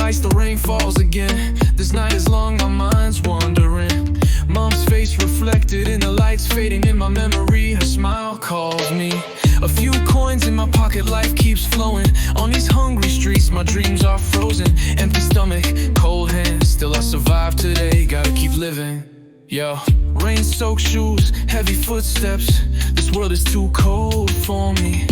lights, the rain falls again. This night is long, my mind's wandering. Mom's face reflected in the lights fading in my memory. Her smile calls me. A few coins in my pocket, life keeps flowing. On these hungry streets, my dreams are frozen. Empty stomach, cold hands, still I survive today. Gotta keep living. Yo, rain-soaked shoes, heavy footsteps. This world is too cold for me.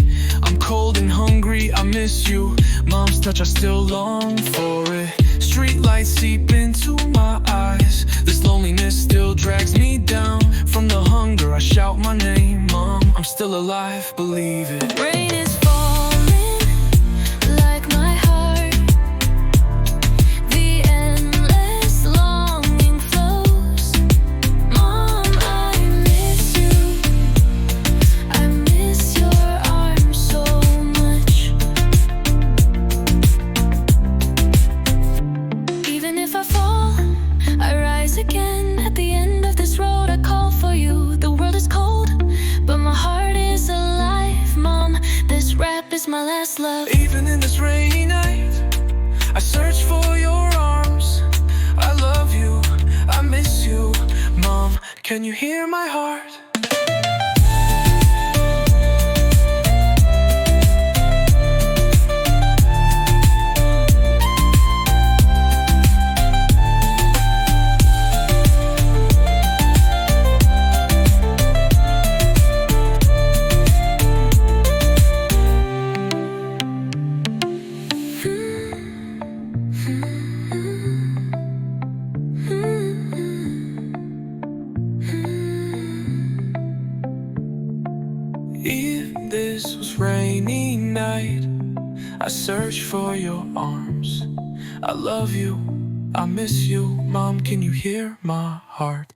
I'm cold and hungry, I miss you. Mom's touch, I still long for it. Street lights seep into my eyes. This loneliness still drags me down. From the hunger, I shout my name. Mom, I'm still alive, believe it. Rain is falling like my heart. The endless longing flows. Mom, I miss you. I miss your arms so much. Even if I fall, I rise again. At the end of this road, I call for you. The world is cold, but my heart is alive. Mom, this rap is my last love. Even in this rainy night, I search for your arms. I love you, I miss you. Mom, can you hear my heart? If this was rainy night, I search for your arms. I love you, I miss you. Mom, can you hear my heart?